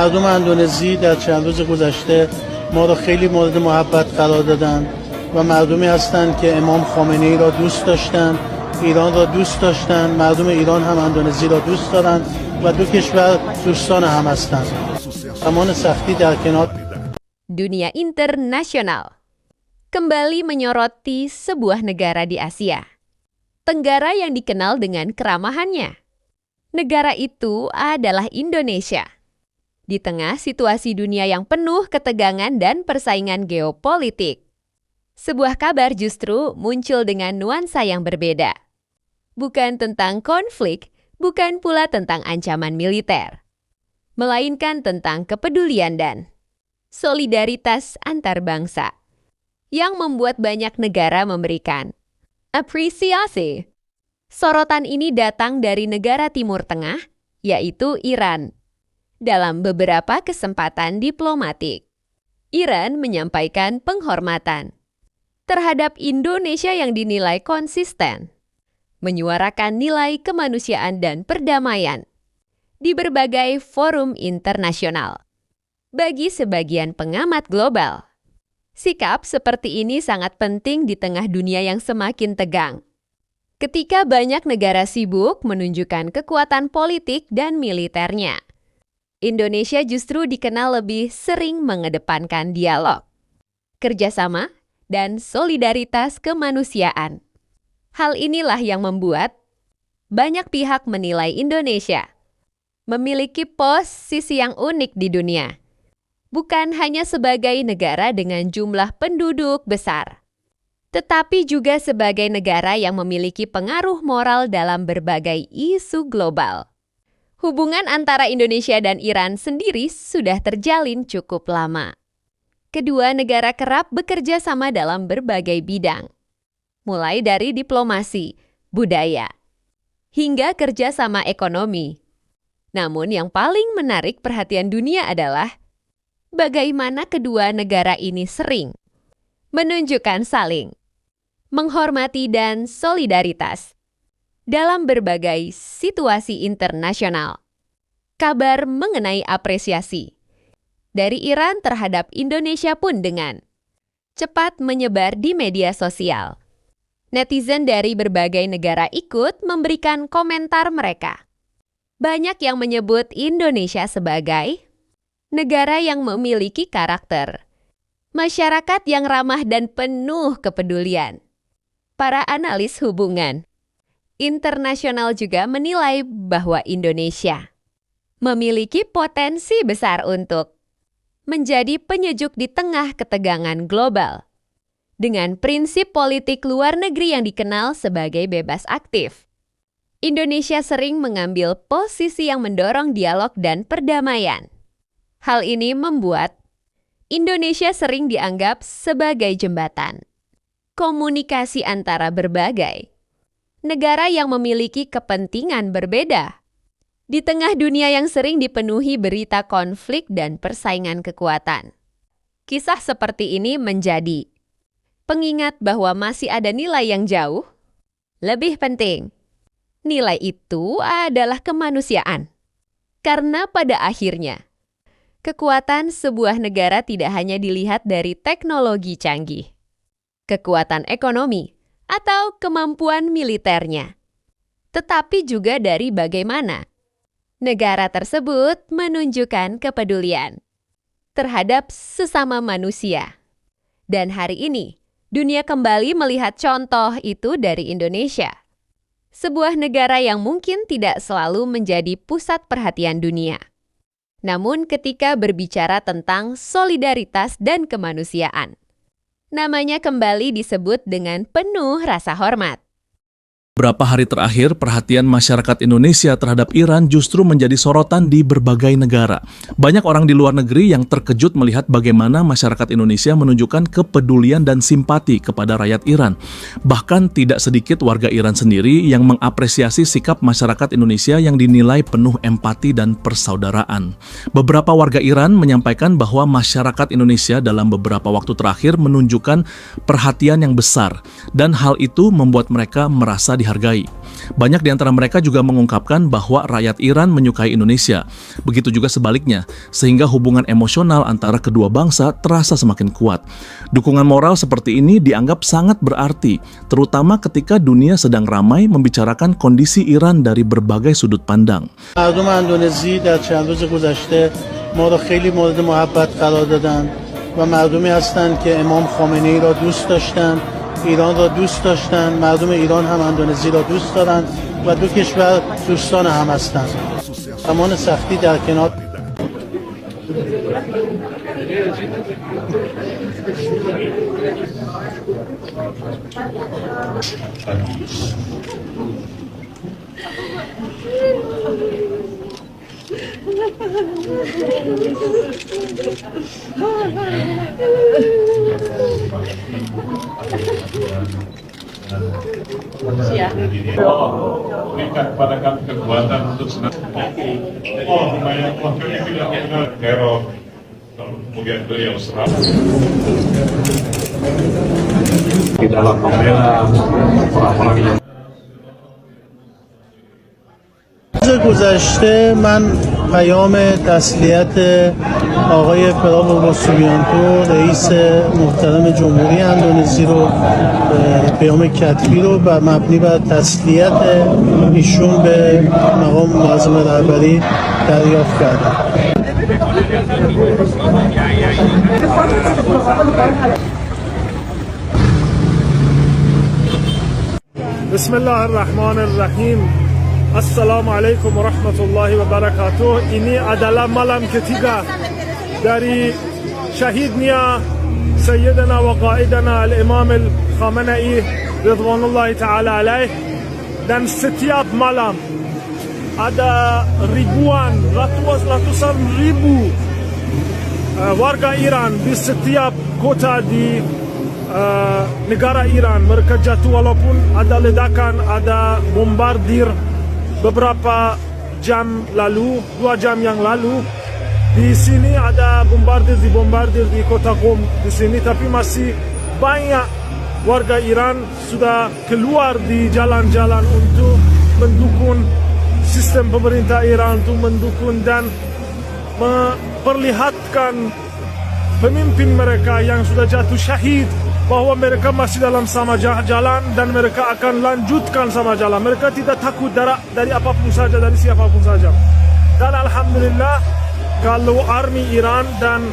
مردم اندونزی در چند روز گذشته ما را خیلی مورد محبت قرار دادن و مردمی هستند که امام خامنه ای را دوست داشتند، ایران را دوست داشتند. مردم ایران هم اندونزی را دوست دارند و دو کشور دوستان هم هستند. زمان سختی در کنار. Dunia internasional kembali menyoroti sebuah negara di Asia Tenggara yang dikenal dengan keramahannya. Negara itu adalah Indonesia. Di tengah situasi dunia yang penuh ketegangan dan persaingan geopolitik, sebuah kabar justru muncul dengan nuansa yang berbeda. Bukan tentang konflik, bukan pula tentang ancaman militer, melainkan tentang kepedulian dan solidaritas antar bangsa yang membuat banyak negara memberikan apresiasi. Sorotan ini datang dari negara Timur Tengah, yaitu Iran. Dalam beberapa kesempatan diplomatik, Iran menyampaikan penghormatan terhadap Indonesia yang dinilai konsisten, menyuarakan nilai kemanusiaan dan perdamaian di berbagai forum internasional. Bagi sebagian pengamat global, sikap seperti ini sangat penting di tengah dunia yang semakin tegang. Ketika banyak negara sibuk menunjukkan kekuatan politik dan militernya, Indonesia justru dikenal lebih sering mengedepankan dialog, kerjasama, dan solidaritas kemanusiaan. Hal inilah yang membuat banyak pihak menilai Indonesia memiliki posisi yang unik di dunia, bukan hanya sebagai negara dengan jumlah penduduk besar, tetapi juga sebagai negara yang memiliki pengaruh moral dalam berbagai isu global. Hubungan antara Indonesia dan Iran sendiri sudah terjalin cukup lama. Kedua negara kerap bekerja sama dalam berbagai bidang, mulai dari diplomasi, budaya, hingga kerjasama ekonomi. Namun yang paling menarik perhatian dunia adalah bagaimana kedua negara ini sering menunjukkan saling menghormati dan solidaritas dalam berbagai situasi internasional. Kabar mengenai apresiasi dari Iran terhadap Indonesia pun dengan cepat menyebar di media sosial. Netizen dari berbagai negara ikut memberikan komentar mereka. Banyak yang menyebut Indonesia sebagai negara yang memiliki karakter, masyarakat yang ramah dan penuh kepedulian. Para analis hubungan internasional juga menilai bahwa Indonesia memiliki potensi besar untuk menjadi penyejuk di tengah ketegangan global. Dengan prinsip politik luar negeri yang dikenal sebagai bebas aktif, Indonesia sering mengambil posisi yang mendorong dialog dan perdamaian. Hal ini membuat Indonesia sering dianggap sebagai jembatan komunikasi antara berbagai negara yang memiliki kepentingan berbeda. Di tengah dunia yang sering dipenuhi berita konflik dan persaingan kekuatan, kisah seperti ini menjadi pengingat bahwa masih ada nilai yang jauh lebih penting. Nilai itu adalah kemanusiaan. Karena pada akhirnya, kekuatan sebuah negara tidak hanya dilihat dari teknologi canggih, kekuatan ekonomi, atau kemampuan militernya, tetapi juga dari bagaimana negara tersebut menunjukkan kepedulian terhadap sesama manusia. Dan hari ini, dunia kembali melihat contoh itu dari Indonesia, sebuah negara yang mungkin tidak selalu menjadi pusat perhatian dunia. Namun ketika berbicara tentang solidaritas dan kemanusiaan, namanya kembali disebut dengan penuh rasa hormat. Beberapa hari terakhir, perhatian masyarakat Indonesia terhadap Iran justru menjadi sorotan di berbagai negara. Banyak orang di luar negeri yang terkejut melihat bagaimana masyarakat Indonesia menunjukkan kepedulian dan simpati kepada rakyat Iran. Bahkan tidak sedikit warga Iran sendiri yang mengapresiasi sikap masyarakat Indonesia yang dinilai penuh empati dan persaudaraan. Beberapa warga Iran menyampaikan bahwa masyarakat Indonesia dalam beberapa waktu terakhir menunjukkan perhatian yang besar, dan hal itu membuat mereka merasa dihargai dihargai. Banyak di antara mereka juga mengungkapkan bahwa rakyat Iran menyukai Indonesia. Begitu juga sebaliknya, sehingga hubungan emosional antara kedua bangsa terasa semakin kuat. Dukungan moral seperti ini dianggap sangat berarti, terutama ketika dunia sedang ramai membicarakan kondisi Iran dari berbagai sudut pandang. مردم اندونزی در چند روز گذشته ما را خیلی مورد محبت قرار دادن و مردمی هستند که امام خامنه ای را دوست داشتند، ایران را دوست داشتند، مردم ایران هم اندونزی را دوست دارند و دو کشور دوستان هم هستند. زمان سختی در کنار berikan kepada kami kekuatan untuk senantiasa. Lumayan kami tidak mengenal teror. Kemudian beliau selalu di dalam membela orang-orang yang روز گذشته من پیام تسلیت آقای پراو سوبیانتو رئیس محترم جمهوری اندونزی رو پیام کتبی رو مبنی بر تسلیت ایشون به مقام معظم رهبری دریافت کردم. بسم الله الرحمن الرحیم. Assalamualaikum warahmatullahi wabarakatuh. Ini adalah malam ketiga dari syahidnya Sayyidina wa Qaidana Al-Imam Al-Khamenei Ridwanullahi Ta'ala alaih. Dan setiap malam ada ribuan, ratusan ribu warga Iran di setiap kota di negara Iran. Mereka jatuh walaupun ada ledakan, ada bombardir beberapa jam lalu, 2 jam yang lalu. Di sini ada bombardir di kota Qom di sini, tapi masih banyak warga Iran sudah keluar di jalan-jalan untuk mendukung sistem pemerintah Iran, untuk mendukung dan memperlihatkan pemimpin mereka yang sudah jatuh syahid bahwa mereka masih dalam sama jalan dan mereka akan lanjutkan sama jalan. Mereka tidak takut dari apapun saja, dari siapapun saja. Dan alhamdulillah kalau army Iran dan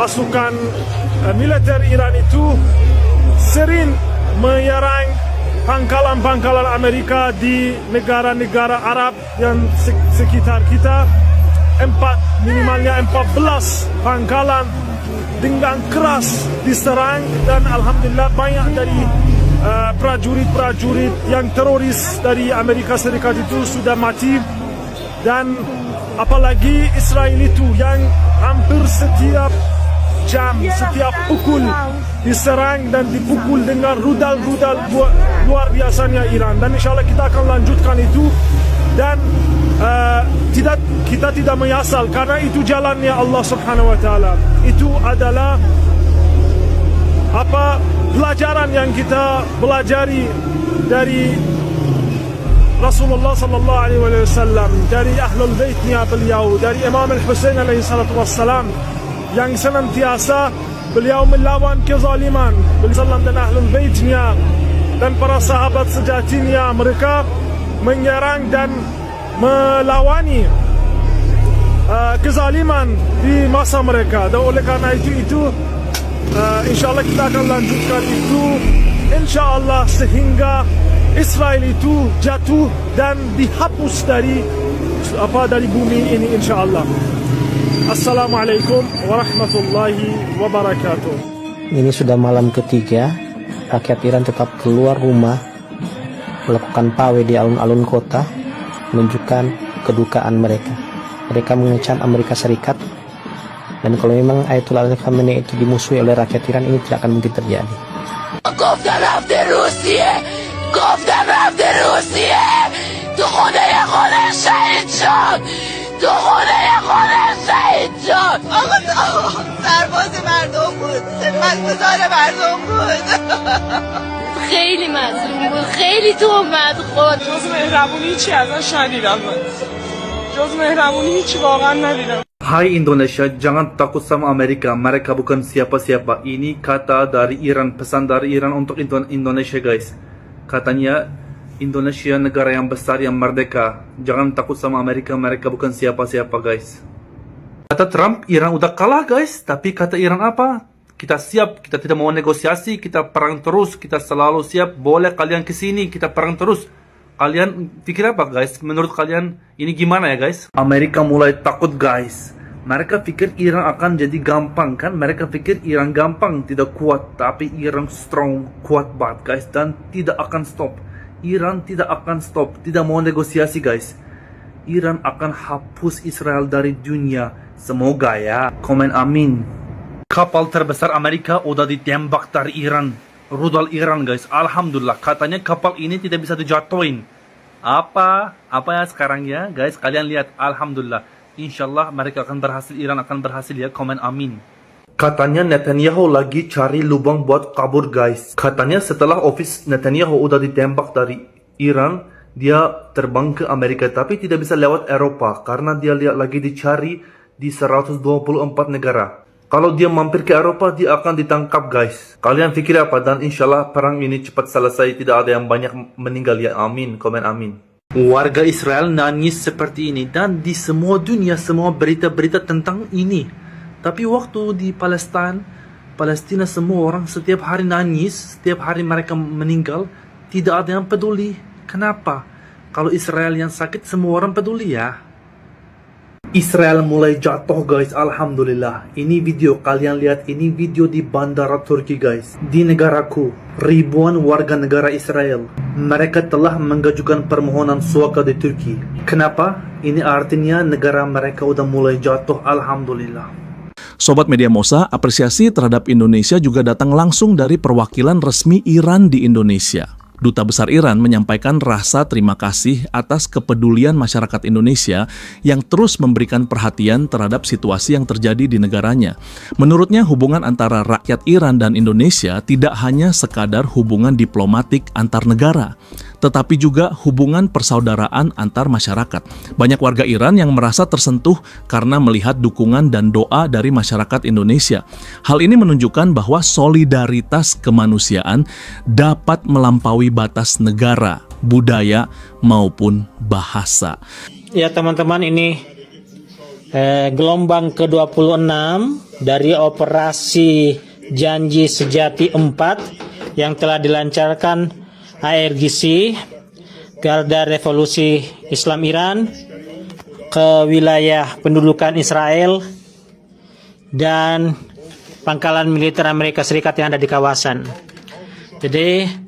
pasukan militer Iran itu sering menyerang pangkalan-pangkalan Amerika di negara-negara Arab yang sekitar kita. Minimalnya 14 pangkalan dengan keras diserang, dan alhamdulillah banyak dari prajurit-prajurit yang teroris dari Amerika Serikat itu sudah mati. Dan apalagi Israel itu yang hampir setiap jam, setiap pukul diserang dan dipukul dengan rudal-rudal luar biasanya Iran. Dan insyaAllah kita akan lanjutkan itu. Dan kita tidak menyesal karena itu jalannya Allah Subhanahu wa taala. Itu adalah pelajaran yang kita pelajari dari Rasulullah sallallahu alaihi wasallam, dari ahlul baitnya beliau, dari Imam Al-Husain alaihi salatu wassalam, yang senantiasa beliau melawan kezaliman. Beliau dan ahlul baitnya dan para sahabat sejatinya, mereka menyerang dan melawani kezaliman di masa mereka. Dan oleh karena itu insyaAllah kita akan lanjutkan itu, insyaAllah, sehingga Israel itu jatuh dan dihapus dari bumi ini, insyaAllah. Assalamualaikum warahmatullahi wabarakatuh. Ini sudah malam ketiga, rakyat Iran tetap keluar rumah, melakukan pawai di alun-alun kota, menunjukkan kedukaan mereka. Mereka mengecam Amerika Serikat, dan kalau memang Ayatollah Ali Khamenei itu dimusuhi oleh rakyat Iran, ini tidak akan mungkin terjadi. گفتم رفته روسیه، گفتم رفته روسیه، تو خونه خودش شهید شد، تو خونه خودش شهید شد. آقا سرباز مردم بود، خدمتگزار مردم بود. خیلی مظلوم بود خیلی تهمت خورد جز مهربونی هیچی ازش ندیدم من جز مهربونی هیچی واقعا ندیدم Hai Indonesia, jangan takut sama Amerika. Mereka bukan siapa-siapa. Ini kata dari Iran, pesan dari Iran untuk Indonesia, guys. Katanya, Indonesia negara yang besar, yang merdeka. Jangan takut sama Amerika, mereka bukan siapa-siapa, guys. Kata Trump, Iran udah kalah, guys. Tapi kata Iran apa? Kita siap, kita tidak mau negosiasi, kita perang terus, kita selalu siap. Boleh kalian kesini, kita perang terus. Kalian pikir apa, guys? Menurut kalian ini gimana ya, guys? Amerika mulai takut, guys. Mereka pikir Iran akan jadi gampang, kan? Mereka pikir Iran gampang, tidak kuat. Tapi Iran strong, kuat banget, guys. Dan tidak akan stop. Iran tidak akan stop, tidak mau negosiasi, guys. Iran akan hapus Israel dari dunia. Semoga ya. Komen amin. Kapal terbesar Amerika udah ditembak dari Iran. Rudal Iran, guys. Alhamdulillah. Katanya kapal ini tidak bisa dijatuhin. Apa ya sekarang ya, guys? Kalian lihat. Alhamdulillah. Insyaallah mereka akan berhasil. Iran akan berhasil ya. Komen amin. Katanya Netanyahu lagi cari lubang buat kabur, guys. Katanya setelah office Netanyahu udah ditembak dari Iran, dia terbang ke Amerika. Tapi tidak bisa lewat Eropa. Karena dia lihat lagi dicari di 124 negara. Kalau dia mampir ke Eropa, dia akan ditangkap, guys. Kalian pikir apa? Dan insyaallah perang ini cepat selesai. Tidak ada yang banyak meninggal ya. Amin. Komen amin. Warga Israel nangis seperti ini. Dan di semua dunia, semua berita-berita tentang ini. Tapi waktu di Palestina semua orang setiap hari nangis. Setiap hari mereka meninggal. Tidak ada yang peduli. Kenapa? Kalau Israel yang sakit, semua orang peduli ya. Israel mulai jatuh, guys. Alhamdulillah. Ini video kalian lihat. Ini video di bandara Turki, guys. Di negaraku, ribuan warga negara Israel, mereka telah mengajukan permohonan suaka di Turki. Kenapa? Ini artinya negara mereka udah mulai jatuh. Alhamdulillah. Sobat Media Mosa, apresiasi terhadap Indonesia juga datang langsung dari perwakilan resmi Iran di Indonesia. Duta Besar Iran menyampaikan rasa terima kasih atas kepedulian masyarakat Indonesia yang terus memberikan perhatian terhadap situasi yang terjadi di negaranya. Menurutnya, hubungan antara rakyat Iran dan Indonesia tidak hanya sekadar hubungan diplomatik antar negara, tetapi juga hubungan persaudaraan antar masyarakat. Banyak warga Iran yang merasa tersentuh karena melihat dukungan dan doa dari masyarakat Indonesia. Hal ini menunjukkan bahwa solidaritas kemanusiaan dapat melampaui batas negara, budaya, maupun bahasa. Ya teman-teman, ini gelombang ke-26 dari operasi Janji Sejati 4 yang telah dilancarkan ARGC, Garda Revolusi Islam Iran, ke wilayah pendudukan Israel dan pangkalan militer Amerika Serikat yang ada di kawasan. Jadi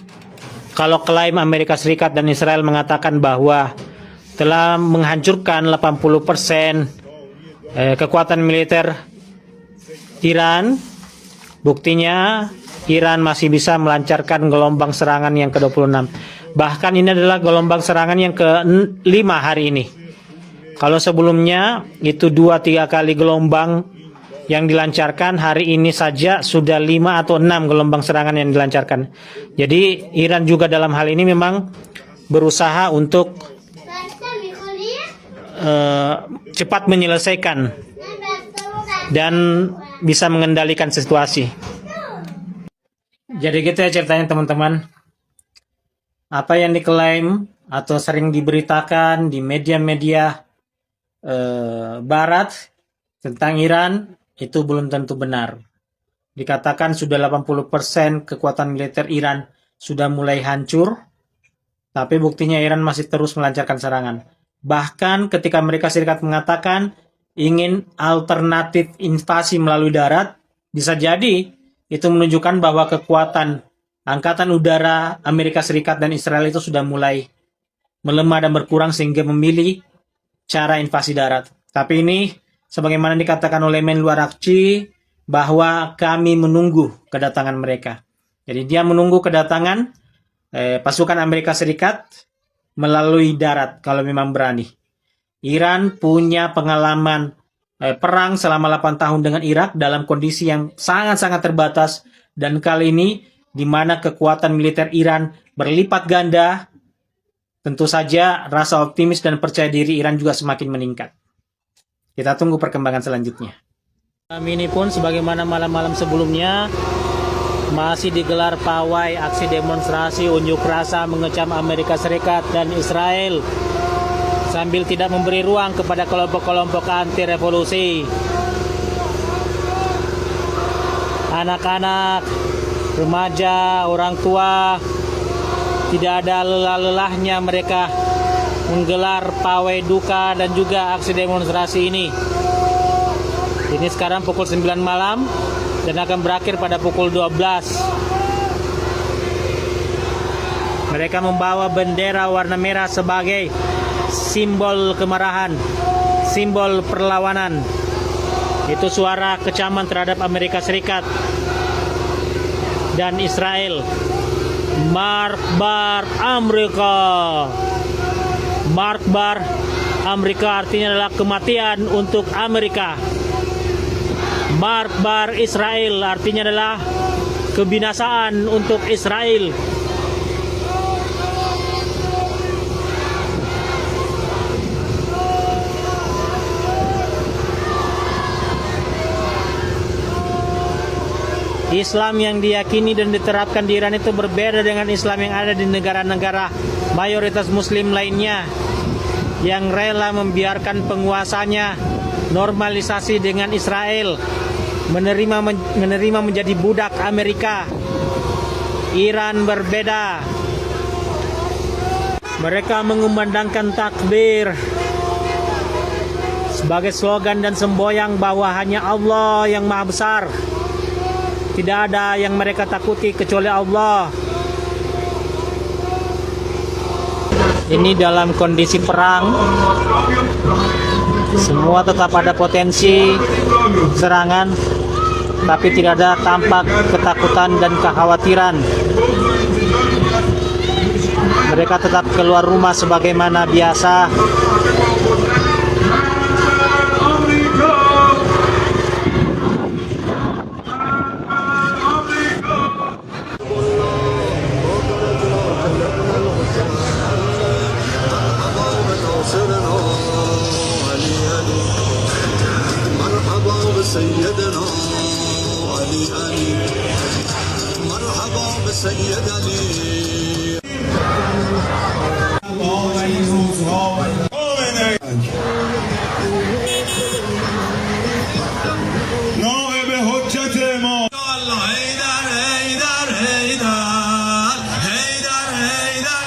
kalau klaim Amerika Serikat dan Israel mengatakan bahwa telah menghancurkan 80% kekuatan militer Iran, buktinya Iran masih bisa melancarkan gelombang serangan yang ke-26. Bahkan ini adalah gelombang serangan yang ke-5 hari ini. Kalau sebelumnya itu 2-3 kali gelombang yang dilancarkan, hari ini saja sudah 5 atau 6 gelombang serangan yang dilancarkan. Jadi Iran juga dalam hal ini memang berusaha untuk cepat menyelesaikan dan bisa mengendalikan situasi. Jadi gitu ya ceritanya teman-teman. Apa yang diklaim atau sering diberitakan di media-media barat tentang Iran itu belum tentu benar. Dikatakan sudah 80% kekuatan militer Iran sudah mulai hancur, tapi buktinya Iran masih terus melancarkan serangan. Bahkan ketika Amerika Serikat mengatakan ingin alternatif invasi melalui darat, bisa jadi itu menunjukkan bahwa kekuatan angkatan udara Amerika Serikat dan Israel itu sudah mulai melemah dan berkurang sehingga memilih cara invasi darat. Tapi ini sebagaimana dikatakan oleh Menlu Arakci, bahwa kami menunggu kedatangan mereka. Jadi dia menunggu kedatangan pasukan Amerika Serikat melalui darat kalau memang berani. Iran punya pengalaman perang selama 8 tahun dengan Irak dalam kondisi yang sangat-sangat terbatas. Dan kali ini di mana kekuatan militer Iran berlipat ganda, tentu saja rasa optimis dan percaya diri Iran juga semakin meningkat. Kita tunggu perkembangan selanjutnya. Malam ini pun sebagaimana malam-malam sebelumnya masih digelar pawai aksi demonstrasi unjuk rasa mengecam Amerika Serikat dan Israel sambil tidak memberi ruang kepada kelompok-kelompok anti revolusi. Anak-anak, remaja, orang tua, tidak ada lelah-lelahnya mereka menggelar pawai duka dan juga aksi demonstrasi ini. Ini sekarang pukul 9 malam dan akan berakhir pada pukul 12. Mereka membawa bendera warna merah sebagai simbol kemarahan, simbol perlawanan. Itu suara kecaman terhadap Amerika Serikat dan Israel. Mark bar Amerika. Mark bar Amerika artinya adalah kematian untuk Amerika. Mark bar Israel artinya adalah kebinasaan untuk Israel. Islam yang diyakini dan diterapkan di Iran itu berbeda dengan Islam yang ada di negara-negara mayoritas Muslim lainnya yang rela membiarkan penguasanya normalisasi dengan Israel, menerima menjadi budak Amerika. Iran berbeda. Mereka mengumandangkan takbir sebagai slogan dan semboyan bahwa hanya Allah yang Maha Besar. Tidak ada yang mereka takuti kecuali Allah. Ini dalam kondisi perang. Semua tetap ada potensi serangan, tapi tidak ada tampak ketakutan dan kekhawatiran. Mereka tetap keluar rumah sebagaimana biasa. سيدنا علي علي مرحبا بسيد علي نائب حجت ما حیدر حیدر حیدر حیدر حیدر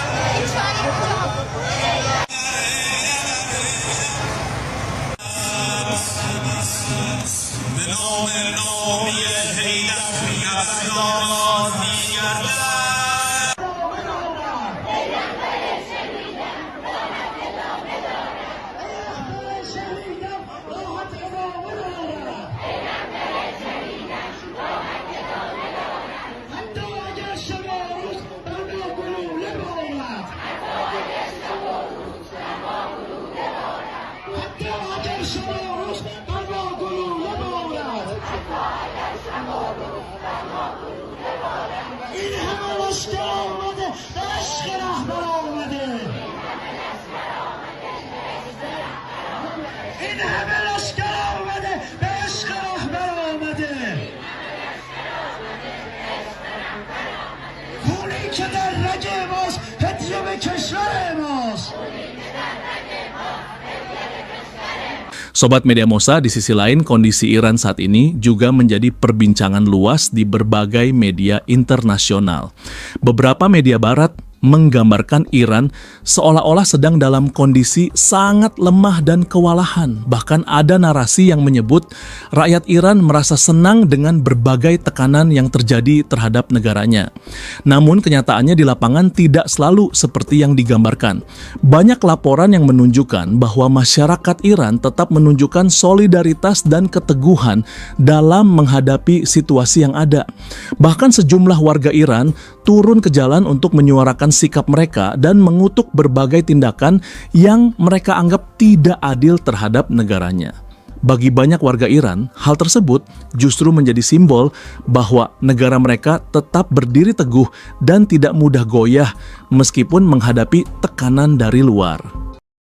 Sobat Media Mosa, di sisi lain kondisi Iran saat ini juga menjadi perbincangan luas di berbagai media internasional. Beberapa media barat menggambarkan Iran seolah-olah sedang dalam kondisi sangat lemah dan kewalahan. Bahkan ada narasi yang menyebut rakyat Iran merasa senang dengan berbagai tekanan yang terjadi terhadap negaranya. Namun kenyataannya di lapangan tidak selalu seperti yang digambarkan. Banyak laporan yang menunjukkan bahwa masyarakat Iran tetap menunjukkan solidaritas dan keteguhan dalam menghadapi situasi yang ada. Bahkan sejumlah warga Iran turun ke jalan untuk menyuarakan sikap mereka dan mengutuk berbagai tindakan yang mereka anggap tidak adil terhadap negaranya. Bagi banyak warga Iran, hal tersebut justru menjadi simbol bahwa negara mereka tetap berdiri teguh dan tidak mudah goyah meskipun menghadapi tekanan dari luar.